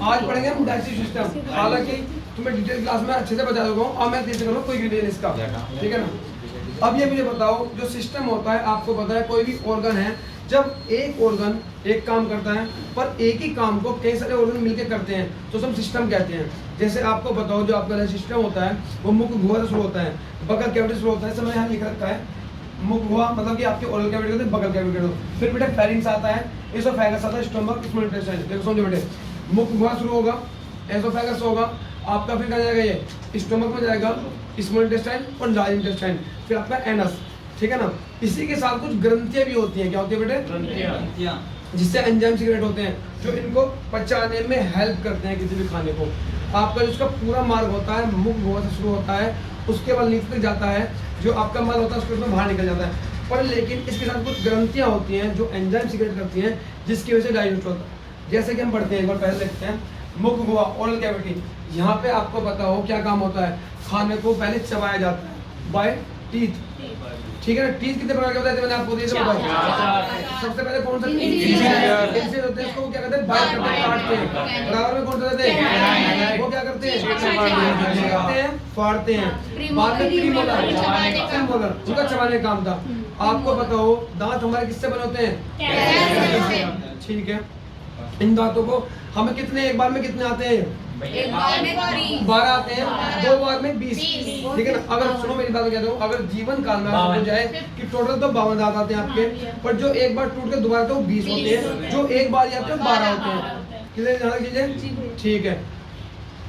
आज पढ़ेंगे हम डाइजेस्टिव सिस्टम। हालांकि तुम्हें डिटेल क्लास में अच्छे से बता दूंगा और मैं तीसरे करूँगा कोई भी इसका, ठीक है ना। अब ये मुझे बताओ, जो सिस्टम होता है आपको पता है कोई भी ऑर्गन है, जब एक ऑर्गन एक काम करता है पर एक ही काम को कई सारे ऑर्गन मिलकर करते हैं तो हम सिस्टम कहते हैं। जैसे आपको बताओ, जो आपका सिस्टम होता है वो मुख गुहा से शुरू होता है, बगल कैविटी से शुरू होता है। समय यहाँ लिख रखा है मुख गुहा, मतलब कि आपके ओरल कैविटी होते हैं, बगल कैविटी होते हैं। फिर बेटा फेरिंग्स आता है, एसोफेगस आता है, स्टमक, स्मॉल इंटेस्टाइन। देखो समझो बेटे, मुख गुहा शुरू होगा, एसोफेगस होगा आपका, फिर कहाँ जाएगा ये स्टमक में जाएगा, स्मॉल इंटेस्टाइन और लार्ज इंटेस्टाइन, फिर आपका एनस, ठीक है ना। इसी के साथ कुछ ग्रंथियां भी होती हैं। क्या होती है बेटे? ग्रंथियां, जिससे एंजाइम सीक्रेट होते हैं जो इनको पचाने में हेल्प करते हैं किसी भी खाने को। आपका जिसका पूरा मार्ग होता है मुख गुहा से शुरू होता है, उसके बाद नीचे तक जाता है, जो आपका माल होता है उसके उसमें बाहर निकल जाता है। पर लेकिन इसके साथ कुछ ग्रंथियां होती हैं जो एंजाइम सीक्रेट करती हैं, जिसकी वजह से डाइजेस्ट होता है। जैसे कि हम पढ़ते हैं, एक बार पहले देखते हैं, मुख गुहा, ओरल कैविटी। यहाँ पे आपको पता हो क्या काम होता है, खाने को पहले चबाया जाता है बाय टीथ, ठीक है ना। टीथ कितने प्रकार के होते हैं मैंने आपको दिए थे, बताया। सबसे पहले कौन सा इंसिजर होते हैं, इसको क्या कहते हैं, बाइट करते हैं, काटते हैं। बराबर में कौन सा देते हैं, वो क्या करते हैं, फाड़ते हैं। बाद में प्रीमोलर, उनका चबाने का काम था। आपको पता हो दांत हमारे किससे बने होते हैं, ठीक है। इन दांतों को हमें कितने, एक बार में कितने आते हैं, 12 आते हैं, 2 बार में 20, ठीक है ना। अगर सुनो मेरी बात कहता हूँ, अगर जीवन काल में हो जाए कि टोटल तो 52 दांत आते हैं आपके, पर जो एक बार टूट के दोबारा तो 20 होते हैं, जो एक बार आते हैं 12 होते हैं। क्लियर ध्यान रखिए, ठीक है।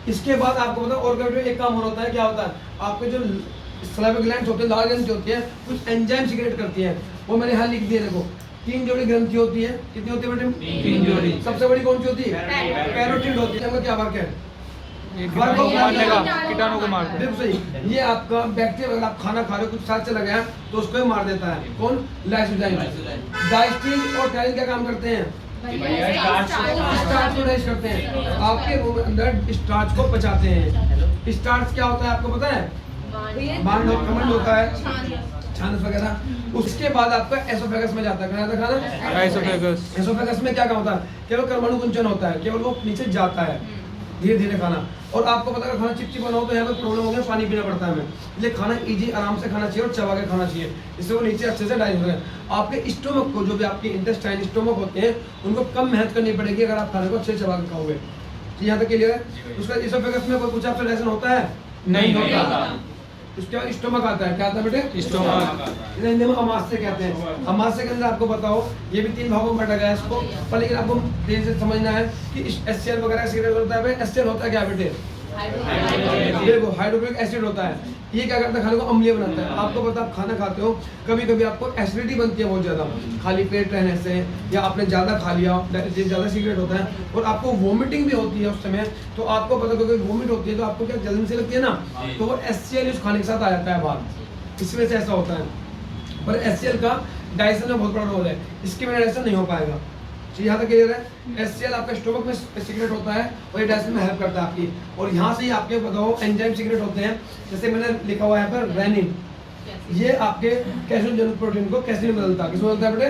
इसके बाद आपको पता और एक काम होता है, क्या होता है, आपके जो सलाइवरी ग्लैंड्स होते हैं, लाल ग्लैंड्स होती है, कुछ एंजाइम सीक्रेट करती है। वो मैंने यहाँ लिख दिया, देखो 3 जोड़ी ग्रंथि होती है। कितनी होती है बेटे? 3 जोड़ी। सबसे बड़ी कौन सी होती है? पैरोटिड होती है। क्या वर्क है? कीटाणु को मारता है। बिल्कुल सही। ये आपका बैक्टीरिया, अगर आप खाना खा रहे हो कुछ साथ चला गया तो उसको ही मार देता है। कौन? लाइसोजाइम। डाइस्टिन और टैलिन क्या काम करते हैं? स्टार्च को डाइजेस्ट करते हैं, आपके मुंह में अंदर स्टार्च को पचाते हैं। स्टार्च क्या होता है आपको पता है? कमंड होता है, छानस वगैरह। उसके बाद आपका एसोफेगस में जाता है खाना। एसोफेगस में क्या काम होता है? केवल कर्मणु कुंचन होता है, केवल वो नीचे जाता है धीरे धीरे खाना। और आपको पता है खाना चिपचिपा ना हो तो यहाँ पे प्रॉब्लम हो गया, पानी पीना पड़ता है हमें। इसलिए खाना इजी आराम से खाना चाहिए और चबा के खाना चाहिए, इससे वो नीचे अच्छे से डाइजेस्ट हो जाए। आपके स्टोमक को, जो भी आपके इंटेस्टाइन स्टोमक होते हैं, उनको कम मेहनत करनी पड़ेगी अगर आप खाने को अच्छे से चबा के खाओगे। यहाँ तक क्लियर है? उसका एसोफेगस में कोई कुछ आपसे लेसन होता है? नहीं होता। उसके बाद स्टोमक आता है। क्या आता है बेटे? स्टोमक। हिंदी में अमाशय कहते हैं। अमाशय के अंदर आपको बताओ ये भी 3 भागों में बांटा गया है इसको, पर लेकिन आपको देर से समझना है कि एचसीएल वगैरह सीक्रेट होता है। एचसीएल होता है क्या बेटे? देखो हाइड्रोक्लोरिक एसिड होता है। ये क्या करता है? खाने को अम्लीय बनाता है। आपको पता, आप खाना खाते हो, कभी कभी आपको एसिडिटी बनती है बहुत ज्यादा, खाली पेट रहने से, या आपने ज्यादा खा लिया, ज्यादा सीक्रेट होता है, और आपको वोमिटिंग भी होती है उस समय। तो आपको पता, क्योंकि वोमिट होती है तो आपको क्या जलन से लगती है ना, तो वो एचसीएल उस खाने के साथ आ जाता है बाहर, इस वजह से ऐसा होता है। पर एचसीएल का डाइजेशन में बहुत बड़ा रोल है, इसके बिना डाइजेशन नहीं हो पाएगा। तो यहाँ तक क्लियर है? एचसीएल आपके स्टोमक में सीक्रेट होता है और ये डाइजेशन में हेल्प करता है आपकी। और यहाँ से ही आपके बताओ एंजाइम सीक्रेट होते हैं, जैसे मैंने लिखा हुआ है यहाँ पर रेनिन। ये आपके कैल्शियम प्रोटीन को कैसे बदलता है? किसमें बदलता है बेटे?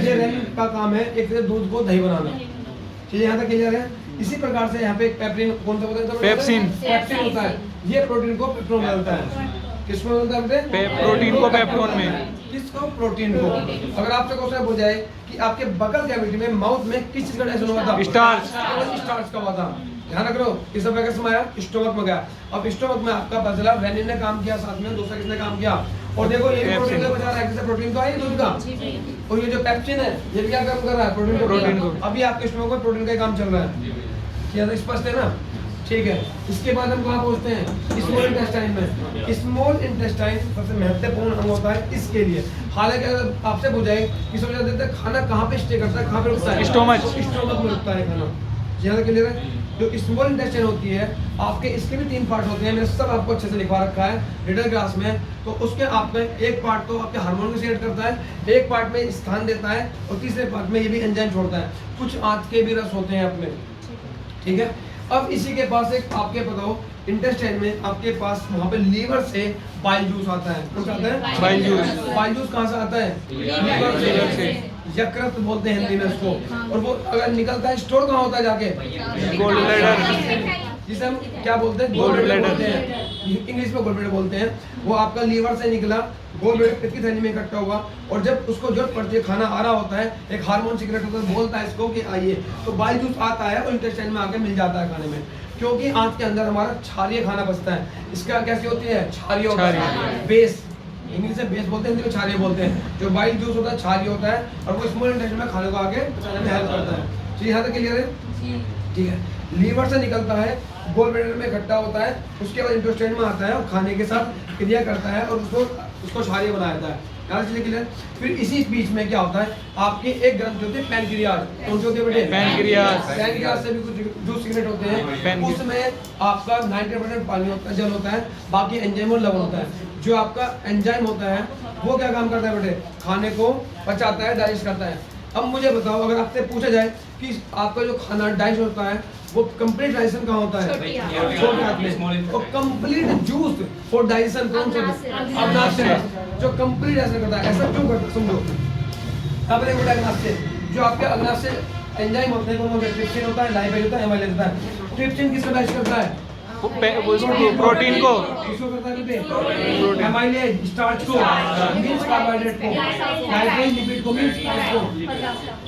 ये रेनिन का काम है एक तरह दूध को दही बनाना। ठीक है, यहाँ तक क्लियर है? इसी प्रकार से यहाँ पे पेप्रिन, कौन सा बोलते हैं? पेप्सिन होता है। ये प्रोटीन को पेप्टोन बदलता है। किसमें बदलता है बेटे? प्रोटीन को पेप्टोन में। किसको? प्रोटीन को। अगर आपसे क्वेश्चन पूछा जाए कि आपके बगल कैविटी में, माउथ में किस चीज का डाइजेशन हुआ था? स्टार्च का हुआ था। ध्यान रख लो, किस एसोफेगस में आया? स्टोमक में गया। अब स्टोमक में आपका बदला रेनिन ने काम किया, साथ में दूसरा किसने काम किया? और देखो ये प्रोटीन का बचा रहा है, प्रोटीन तो है दूध का, और ये जो पेप्सिन है ये क्या काम कर रहा है? प्रोटीन को। अभी आपके स्टोमक में प्रोटीन का काम चल रहा है। क्या स्पष्ट है ना? ठीक है। इसके बाद हम कहाँ पहुँचते हैं? स्मॉल इंटेस्टाइन में। स्मॉल इंटेस्टाइन सबसे महत्वपूर्ण अंग होता है इसके लिए। हालांकि अगर आपसे पूछाए कि समझा देते हैं खाना कहाँ पे स्टे करता है, कहाँ पे रुकता है? स्टोमक में रुकता है खाना। यहाँ क्लियर है? जो स्मॉल इंटेस्टाइन होती है आपके, इसके भी 3 पार्ट होते हैं, मैंने सब आपको अच्छे से लिखवा रखा है रिटल क्लास में। तो उसके आपके एक पार्ट तो आपके हार्मोन को सीक्रेट करता है, एक पार्ट में स्थान देता है, और तीसरे पार्ट में ये भी एंजाइम छोड़ता है। कुछ आंत के भी रस होते हैं अपने, ठीक है। अब इसी के पास एक आपके बताओ इंटेस्टाइन में आपके पास वहाँ पे लीवर से बाइल जूस आता है। कौन सा आता है? Bile juice. बाइल जूस कहाँ से आता है? लीवर से। यकृत बोलते हैं हिंदी में उसको। और वो अगर निकलता है स्टोर कहाँ होता है जाके? गोल ब्लैडर, जिसे हम क्या बोलते हैं? गोल ब्लैडर बोलते हैं, इंग्लिश में गोल ब्लैडर बोलते हैं। वो आपका लीवर से निकला, गोल ब्लैडर पित्त की थैली में इकट्ठा हुआ, और जब उसको जरूरत पड़ती है, खाना आ रहा होता है, एक हार्मोन सीक्रेट होता है, बोलता है इसको कि आइए, तो बाइल जूस आता है और इंटेस्टाइन में आके मिल जाता है खाने में। क्योंकि आंत के अंदर हमारा क्षारीय खाना बचता है। इसका कैसे होती है? क्षारीय होता है, बेस, इंग्लिश में बेस बोलते हैं, हिंदी में क्षारीय बोलते हैं। जो बाइल जूस होता है क्षारीय होता है, और वो स्मॉल इंटेस्टाइन में खाने को आगे पचाने में हेल्प करता है। तो यहाँ तक क्लियर है? ठीक है। लीवर से निकलता है, गोल ब्लैडर में इकट्ठा होता है, उसके बाद इंटेस्टाइन में आता है और खाने के साथ क्रिया करता है और उसको क्षारीय बनाता है। यार चलिए क्लियर। फिर इसी बीच में क्या होता है, आपकी एक ग्रंथि होती है पैनक्रियाज। कौन सी होती है बेटे? पैनक्रियाज। पैनक्रियाज से भी कुछ जूस सीक्रेट होते हैं, उसमें आपका 90% पानी होता है, जल होता है, बाकी एंजाइम और लवण होता है। जो आपका एंजाइम होता है वो क्या काम करता है बेटे? खाने को पचाता है, डाइजेस्ट करता है। अब मुझे बताओ, अगर आपसे पूछा जाए कि आपका जो खाना डाइजेस्ट होता है वो कंप्लीट डाइजेशन कहाँ होता है? छोटे हाथ में। और कंप्लीट जूस फॉर डाइजेशन कौन सा? अग्नाशय, जो कंप्लीट डाइजेशन करता है। ऐसा क्यों करता है समझो। अब देखो अग्नाशय, जो आपके अग्नाशय एंजाइम होते हैं, कौन होता है? ट्रिप्सिन होता है, लाइपेज होता है, एमाइलेज होता है। ट्रिप्सिन किसको डाइजेस्ट करता है? प्रोटीन को, किसको करता है बेटे? एमाइलेज, स्टार्च को, मींस कार्बोहाइड्रेट को, लाइपेज लिपिड को, मींस फैट को।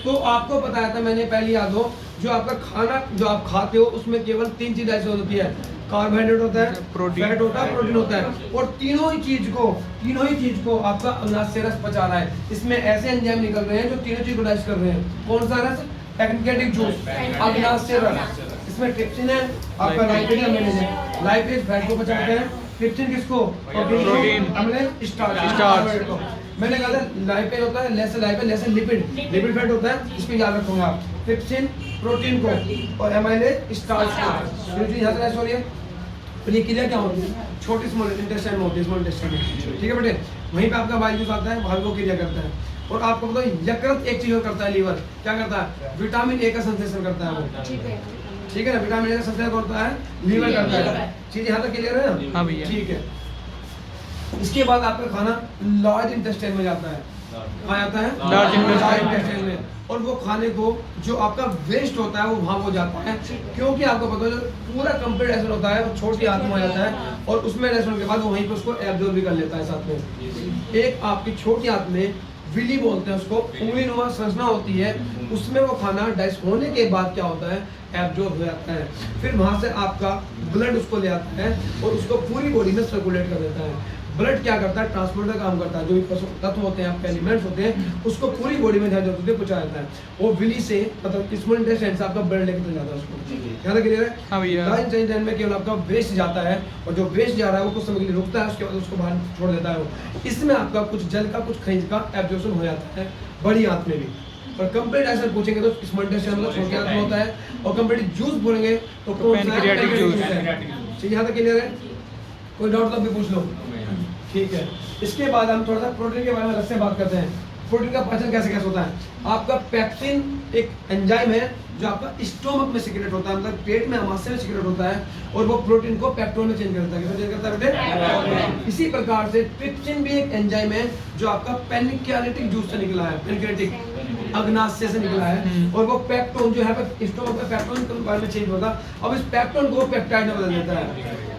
तो आपको बताया था मैंने पहले, याद हो, जो आपका खाना जो आप खाते हो उसमें केवल 3 चीज डाइजेस्ट होती है। कार्बोहाइड्रेट होता है, फैट होता है, प्रोटीन होता है, और तीनों ही चीज को आपका अग्नाशय रस पचा रहा है। इसमें ऐसे एंजाइम निकल रहे हैं जो तीनों चीज को डाइजेस्ट कर रहे हैं। कौन सा रस? पैनक्रियाटिक जूस, अग्नाशय रस। इसमें ट्रिप्सिन है, आपका लाइपेज है, लाइपेज फैट को पचाते हैं, ट्रिप्सिन किसको? प्रोटीन, एमाइलेज स्टार्च को। मैंने कहा था लाइपेज होता है, less lipase, less lipid, lipid fat होता है, इसको याद रखूंगा आप। ट्रिप्सिन प्रोटीन को और एमाइलेज स्टार्च को। जो चीज यहाँ से हो रही है, तो ये क्रिया क्या होती है? छोटी स्मॉल इंटेस्टाइन में होती है, स्मॉल इंटेस्टाइन में। ठीक है बेटे, वहीं पे आपका बाइल जूस आता है, वहाँ वो क्रिया करता है। और आपको बताओ यकृत एक चीज और करता है, लीवर क्या करता है? विटामिन ए का संश्लेषण करता है वो। ठीक है ना, विटामिन ए का संश्लेषण करता है, लीवर करता है। चीज यहाँ तक क्लियर है ना? हाँ भैया। ठीक है। इसके बाद आपका खाना लार्ज इंटेस्टाइन में जाता है। कहाँ जाता है? लार्ज इंटेस्टाइन में। और वो खाने को जो आपका वेस्ट होता है वो वहाँ हो जाता है, क्योंकि आपको पता है जो पूरा कंप्लीट डाइजेशन होता है वो छोटी आंत में आ जाता है, और उसमें डाइजेशन के बाद वो वहीं पे उसको एब्जॉर्ब भी कर लेता है साथ में। एक आपकी छोटी आंत में विली बोलते हैं उसको, उंगली नुमा संरचना होती है, उसमें वो खाना डाइजेस्ट होने के बाद क्या होता है? एब्जॉर्ब हो जाता है। फिर वहाँ से आपका ब्लड उसको ले आता है और उसको पूरी बॉडी में सर्कुलेट कर देता है। ब्लड क्या करता है? ट्रांसपोर्टर का काम करता है। जो भी तत्व होते हैं, आपके एलिमेंट्स होते हैं, उसको पूरी बॉडी में जहाँ जरूरत है पहुंचा देता है। वो विली से, मतलब स्मॉल इंटेस्टाइन से आपका ब्लड लेकर चल जाता है उसको। यहाँ तक क्लियर है? हाँ भैया। लार्ज इंटेस्टाइन में केवल आपका वेस्ट जाता है, और जो वेस्ट जा रहा है वो कुछ समय के लिए रुकता है, उसके बाद उसको बाहर छोड़ देता है वो। इसमें आपका कुछ जल का, कुछ खनिज का एब्जॉर्प्शन हो जाता है बड़ी आंत में भी। और कंप्लीट ऐसा पूछेंगे तो स्मॉल इंटेस्टाइन मतलब छोटी आंत में होता है, और कंप्लीट जूस बोलेंगे तो कौन सा है? Pancreatic juice. ठीक है, यहाँ तक क्लियर है? कोई डाउट तो अभी पूछ लो। ठीक है। इसके बाद हम थोड़ा सा प्रोटीन के बारे में अलग से बात करते हैं। प्रोटीन का पाचन कैसे कैसे होता है? आपका पेप्सिन एक एंजाइम है जो आपका स्टोमक में सिक्रेट होता है, मतलब पेट में, आमाशय में सिक्रेट होता है, और वो प्रोटीन को पेप्टोन में चेंज करता है। कैसे चेंज करता है बेटे? इसी प्रकार से ट्रिप्सिन भी एक एंजाइम है जो आपका पैनक्रियाटिक जूस से निकला है, पैनक्रियाटिक अग्नाशय से निकला है, और वो पेप्टोन जो है स्टोमक में पेप्टोन के बारे में चेंज होता है। अब इस पेप्टोन को पेप्टाइड में बदल देता है।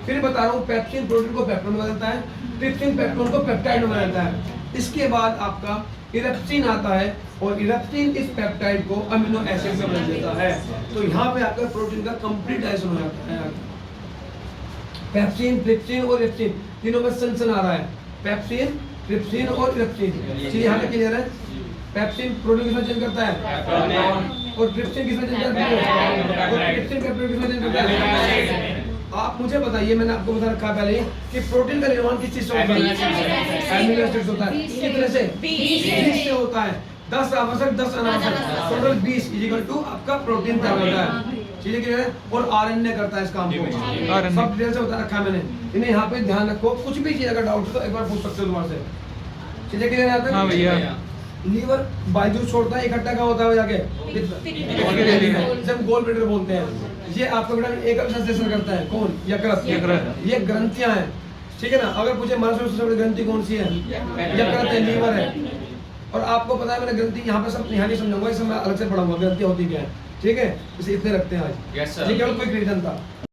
फिर बता रहा हूँ, पेप्सिन प्रोटीन को पेप्टोन में बदलता है, ट्रिप्सिन पेप्टोन को पेप्टाइड में बदलता है। इसके बाद आपका इरेप्सिन आता है, और इरेप्सिन इस पेप्टाइड को अमीनो एसिड में बदल देता है। तो यहाँ पे आपका प्रोटीन का कंप्लीट डाइजेशन हो जाता है। पेप्सिन, ट्रिप्सिन और इरेप्सिन तीनों में सन आ रहा है। पेप्सिन, ट्रिप्सिन और इरेप्सिन। चीज यहाँ पे क्लियर है? पेप्सिन प्रोटीन किसमें चेंज करता है, और ट्रिप्सिन किसमें चेंज करता है, और ट्रिप्सिन पेप्टाइड किसमें चेंज करता है? आप मुझे बताइए, मैंने आपको बता रखा पहले कि प्रोटीन का निर्माण किस चीज से होता है? अमीनो एसिड होता है। कितने से? 20 से होता है। 10 आवश्यक, 10 अनावश्यक, टोटल 20 इक्वल टू आपका प्रोटीन तैयार होता है। चीजें क्या है? और आरएनए करता है इस काम को। सब डिटेल से बता रखा है मैंने, इन्हें यहाँ पे ध्यान रखो। कुछ भी चीज अगर डाउट हो तो एक बार पूछ सकते हो दोबारा से। चीजें क्लियर है? हाँ भैया। लीवर बाइल जूस छोड़ता है, इकट्ठा कहाँ होता है जाके? जब गोल ब्लैडर बोलते हैं। ये आपका विटामिन ए का संश्लेषण करता है। कौन? यकृत। ये ग्रंथियां हैं, ठीक है ना? अगर पूछे मांसपेशियों से बड़ी ग्रंथि कौन सी है? यकृत है, लीवर है। और आपको पता है मैंने ग्रंथि यहाँ पे सब यहाँ नहीं समझाऊंगा, इसे मैं अलग से पढ़ाऊंगा ग्रंथि होती क्या है, ठीक है, इसे इतने रखते हैं आज। Yes, sir. ये केवल क्विक रीजन था।